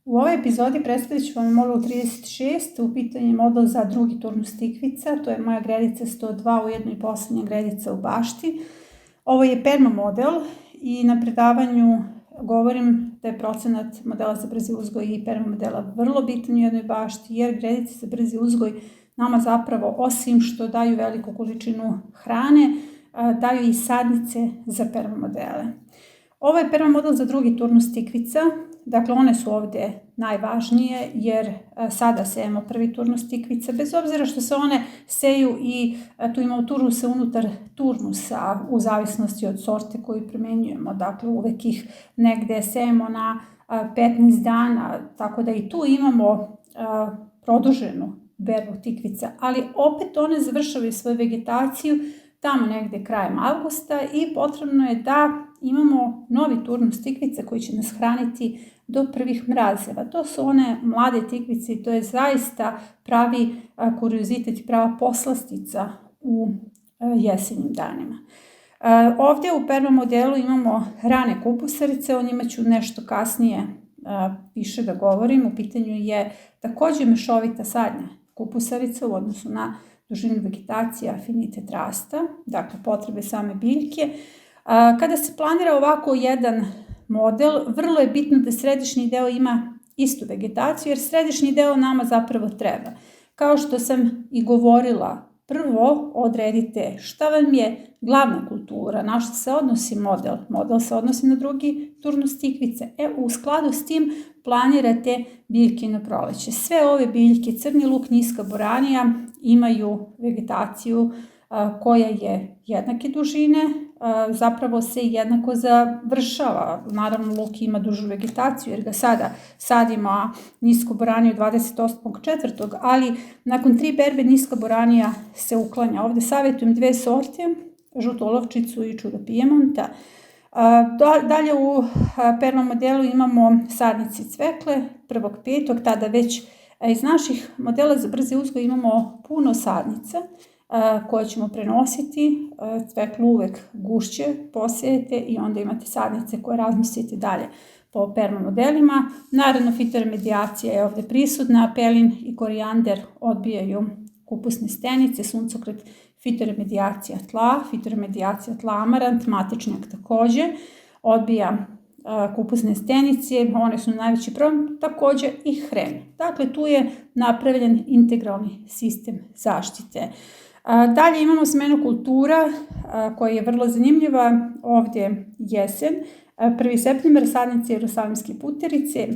U ovoj epizodi predstavit ću vam model 36, u pitanju je model za drugi turnus tikvica, to je moja gredica 102, ujedno i posljednja gredica u bašti. Ovo je perma model i na predavanju govorim da je procenat modela za brzi uzgoj i perma modela vrlo bitan u jednoj bašti, jer gredice za brzi uzgoj nama zapravo, osim što daju veliku količinu hrane, daju i sadnice za perma modele. Ovo je perma model za drugi turnus tikvica, dakle one su ovdje najvažnije jer sada sejemo prvi turnus tikvica, bez obzira što se one seju i tu imamo turnuse unutar turnusa u zavisnosti od sorte koju primjenjujemo, dakle uvek ih negde sejemo na 15 dana, tako da i tu imamo produženu berbu tikvica, ali opet one završavaju svoju vegetaciju tamo negde krajem avgusta i potrebno je da imamo novi turnus tikvica koji će nas hraniti do prvih mrazeva. To su one mlade tikvice i to je zaista pravi kuriozitet i prava poslastica u jesenjim danima. Ovdje u perma modelu imamo rane kupusarice, o njima ću nešto kasnije više da govorim. U pitanju je također mešovita sadnja kupusarica u odnosu na dužinu vegetacije, afinitet rasta, dakle potrebe same biljke. Kada se planira ovako jedan model, vrlo je bitno da središnji deo ima istu vegetaciju, jer središnji deo nama zapravo treba. Kao što sam i govorila, prvo odredite šta vam je glavna kultura, na što se odnosi model. Model se odnosi na drugi turnus tikvice. U skladu s tim planirate biljke na proleće. Sve ove biljke, crni luk, niska boranija, imaju vegetaciju koja je jednake dužine, zapravo se jednako završava. Naravno, luk ima dužu vegetaciju jer ga sada sadimo, a nisku boraniju 28.4. ali nakon 3 berbe niska boranija se uklanja. Ovdje savjetujem 2 sorte, žutu olovčicu i čudo Pijemonta. Dalje u perma modelu imamo sadnice cvekle 1.5. Tada već iz naših modela za brzi uzgoj imamo puno sadnica koje ćemo prenositi. Cveklu uvek gušće posijete i onda imate sadnice koje raznosite dalje po perma modelima. Naravno, fitoremedijacija je ovdje prisutna, pelin i korijander odbijaju kupusne stenice, suncokret, fitoremedijacija tla amarant, matičnjak također odbija kupusne stenice, one su najveći problem, također i hren. Dakle, tu je napravljen integralni sistem zaštite. Dalje imamo smenu kultura koja je vrlo zanimljiva, ovdje jesen, 1. septembar sadnice jerusalimske puterice.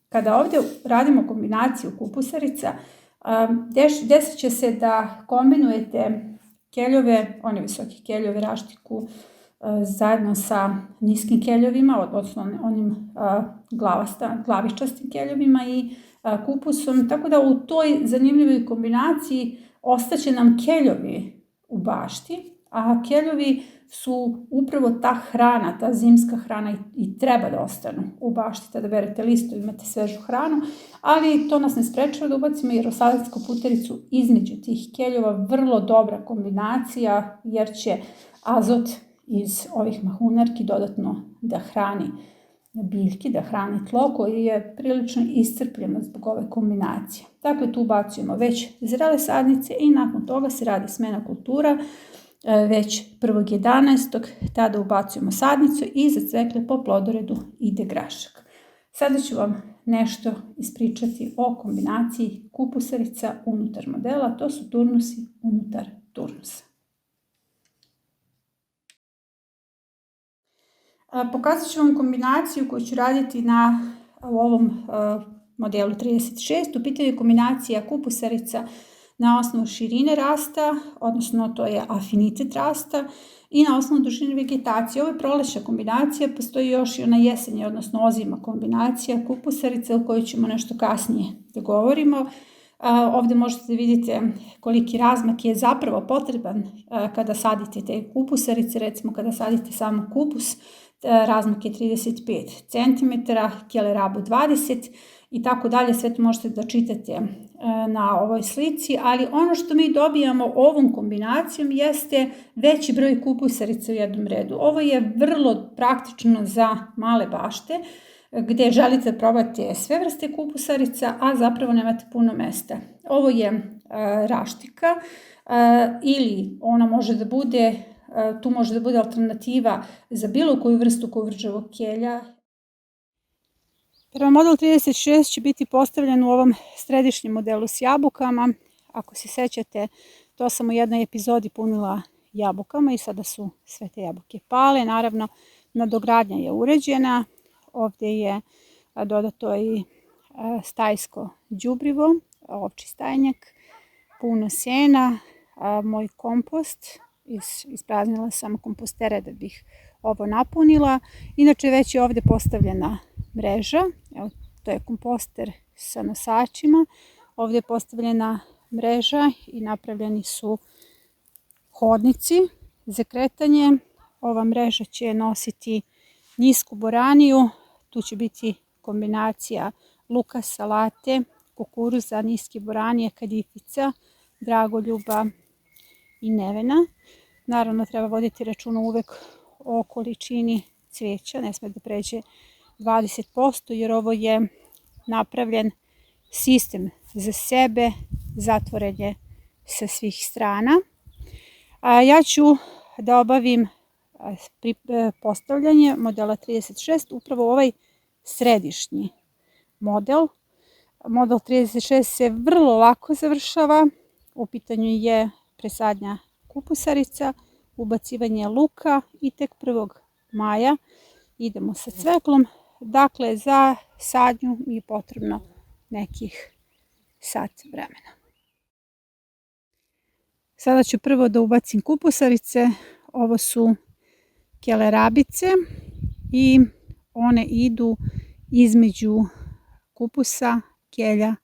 Kada ovdje radimo kombinaciju kupusarica, desit će se da kombinujete keljove, one visoke keljove, raštiku, zajedno sa niskim keljovima, odnosno onim glavičastim keljovima i kupusom, tako da u toj zanimljivoj kombinaciji ostaće nam keljovi u bašti, a keljovi su upravo ta hrana, ta zimska hrana i treba da ostanu u bašti. Tada berete listu, imate svežu hranu, ali to nas ne sprečava da ubacimo jerusalimsku putericu između tih keljova. Vrlo dobra kombinacija jer će azot iz ovih mahunarki dodatno da hrani biljke, da hrani tlo koje je prilično iscrpljeno zbog ove kombinacije. Dakle, tu ubacujemo već zrele sadnice i nakon toga se radi smena kultura. Već 1.11. tada ubacujemo sadnicu i za cvekle po plodoredu ide grašak. Sada ću vam nešto ispričati o kombinaciji kupusarica unutar modela, to su turnusi unutar turnusa. Pokazat ću vam kombinaciju koju ću raditi u ovom modelu 36. U pitanju je kombinacija kupusarica na osnovu širine rasta, odnosno to je afinitet rasta, i na osnovu dužine vegetacije. Ovo je prolećna kombinacija, postoji još i ona jesenja, odnosno ozima kombinacija kupusarica o kojoj ćemo nešto kasnije da govorimo. Ovdje možete da vidite koliki razmak je zapravo potreban kada sadite te kupusarice. Recimo kada sadite samo kupus, razmak je 35 cm, kelerabu 20 i tako dalje. Sve to možete da čitate na ovoj slici, ali ono što mi dobijamo ovom kombinacijom jeste veći broj kupusarica u jednom redu. Ovo je vrlo praktično za male bašte. gdje želite probati sve vrste kupusarica, a zapravo nemate puno mesta. Ovo je raštika ili ona može da bude, tu može da bude alternativa za bilo koju vrstu kovrđavog kelja. Prema model 36 će biti postavljen u ovom središnjem modelu s jabukama. Ako se sećate, to sam u jednoj epizodi punila jabukama i sada su sve te jabuke pale. Naravno, nadogradnja je uređena. Ovdje je dodato i stajsko đubrivo, ovči stajnjak, puno sena, moj kompost. Ispraznila sam kompostere da bih ovo napunila. Inače, već je ovdje postavljena mreža. Evo, to je komposter sa nosačima. Ovdje je postavljena mreža i napravljeni su hodnici za kretanje. Ova mreža će nositi nisku boraniju. Tu će biti kombinacija luka, salate, kukuruza, niske boranije, kadifica, dragoljuba i nevena. Naravno, treba voditi računa uvek o količini cvijeća, ne sme da pređe 20%, jer ovo je napravljen sistem za sebe, zatvoren je sa svih strana. Ja ću da obavim postavljanje modela 36, upravo ovaj središnji model. Model 36 se vrlo lako završava. U pitanju je presadnja kupusarica, ubacivanje luka i tek 1. maja idemo sa cveklom. Dakle, za sadnju mi je potrebno nekih sat vremena. Sada ću prvo da ubacim kupusarice. Ovo su kelerabice i one idu između kupusa, kelja,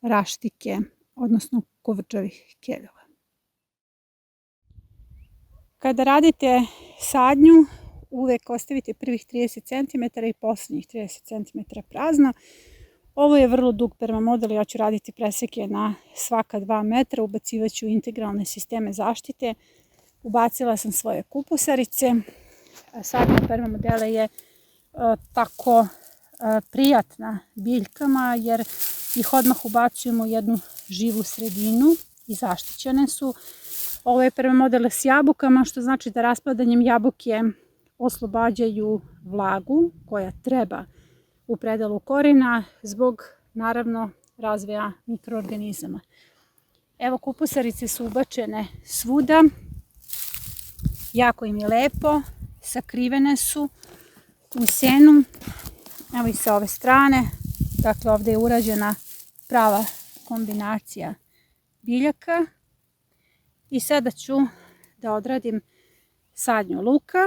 raštike, odnosno kovrđavih keljeva. Kada radite sadnju, uvek ostavite prvih 30 cm i posljednjih 30 cm prazno. Ovo je vrlo dug permamodel, ja ću raditi preseke na svaka 2 metra, ubacivat ću integralne sisteme zaštite. Ubacila sam svoje kupusarice. Sadnja permamodela je tako prijatna biljkama jer ih odmah ubacujemo u jednu živu sredinu i zaštićene su. Ovo je permamodel s jabukama, što znači da raspadanjem jabuke oslobađaju vlagu koja treba u predalu korena zbog, naravno, razvoja mikroorganizama. Evo, kupusarice su ubačene svuda. Jako im je lepo, sakrivene su u senu. Evo i sa ove strane. Dakle, ovdje je urađena prava kombinacija biljaka. I sada ću da odradim sadnju luka.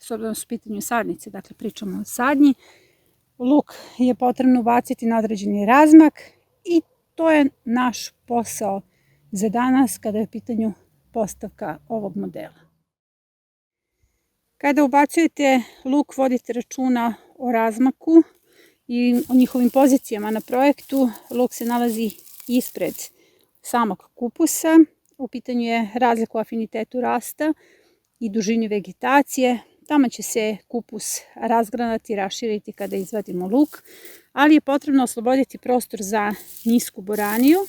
S obzirom su u pitanju sadnice, dakle pričamo o sadnji. Luk je potrebno ubaciti na određeni razmak i to je naš posao za danas kada je u pitanju postavka ovog modela. Kada ubacujete luk, vodite računa o razmaku i o njihovim pozicijama na projektu. Luk se nalazi ispred samog kupusa. U pitanju je razlika u afinitetu rasta i dužini vegetacije. Tamo će se kupus razgranati i raširiti kada izvadimo luk, ali je potrebno osloboditi prostor za nisku boraniju,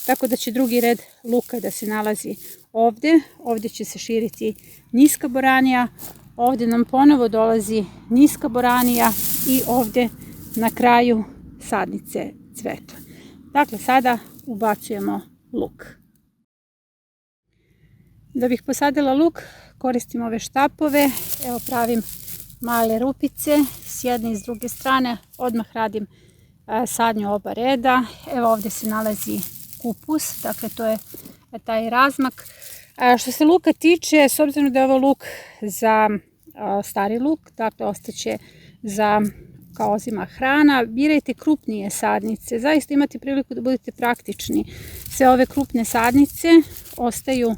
tako da će drugi red luka da se nalazi ovdje. Ovdje će se širiti niska boranija, ovdje nam ponovo dolazi niska boranija i ovdje na kraju sadnice cvetla. Dakle, sada ubacujemo luk. Da bih posadila luk, koristim ove štapove. Evo, pravim male rupice s jedne i s druge strane. Odmah radim sadnju oba reda. Evo, ovdje se nalazi kupus, dakle to je taj razmak. Što se luka tiče, s obzirom da je ovo luk za stari luk, dakle ostaće za kao ozima hrana, birajte krupnije sadnice. Zaista imate priliku da budete praktični. Sve ove krupne sadnice ostaju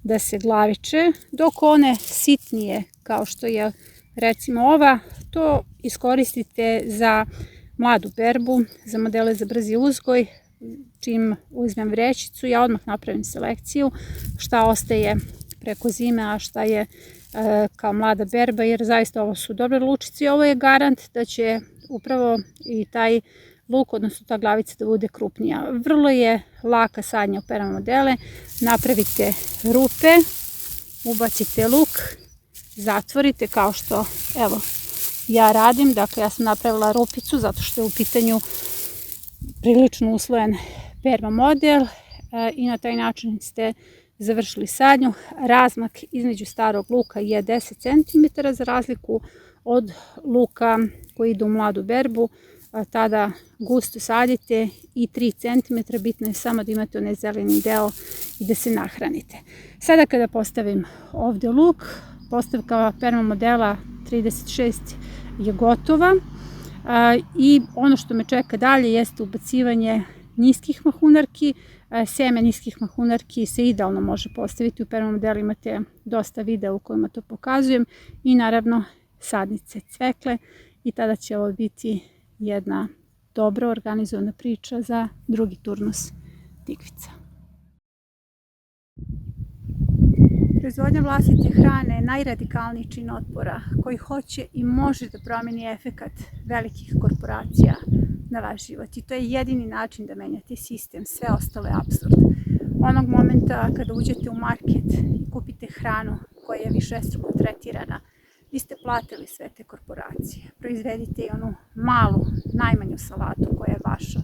da se glaviče, dok one sitnije, kao što je recimo ova, to iskoristite za mladu berbu, za modele za brzi uzgoj. Čim uzmem vrećicu, ja odmah napravim selekciju šta ostaje preko zime, a šta je kao mlada berba, jer zaista ovo su dobre lučice i ovo je garant da će upravo i taj luk, odnosno ta glavica da bude krupnija. Vrlo je laka sadnja u perma modele. Napravite rupe, ubacite luk, zatvorite kao što evo ja radim. Dakle, ja sam napravila rupicu zato što je u pitanju prilično uslojen perma model i na taj način ste završili sadnju. Razmak između starog luka je 10 cm za razliku od luka koji ide u mladu berbu. Tada gusto sadite i 3 cm, bitno je samo da imate onaj zeleni deo i da se nahranite. Sada kada postavim ovde luk, postavka perma modela 36 je gotova i ono što me čeka dalje jeste ubacivanje niskih mahunarki. Seme niskih mahunarki se idealno može postaviti, u perma modelu imate dosta videa u kojima to pokazujem, i naravno sadnice cvekle, i tada će ovo biti jedna dobro organizovana priča za drugi turnus tikvica. Proizvodnja vlastite hrane je najradikalniji čin otpora koji hoće i može da promeni efekat velikih korporacija na vaš život. I to je jedini način da menjate sistem, sve ostalo je apsurd. Onog momenta kada uđete u market i kupite hranu koja je višestruko tretirana, vi ste platili sve te korporacije. Proizvedite i onu malu, najmanju salatu koja je vaša.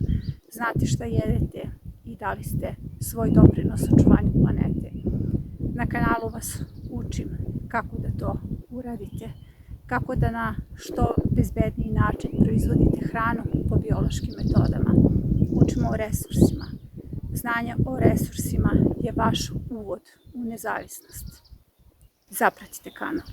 Znate šta jedete i dali ste svoj doprinos očuvanju planete. Na kanalu vas učim kako da to uradite, kako da na što bezbedniji način proizvodite hranu po biološkim metodama. Učimo o resursima. Znanje o resursima je vaš uvod u nezavisnost. Zapratite kanal.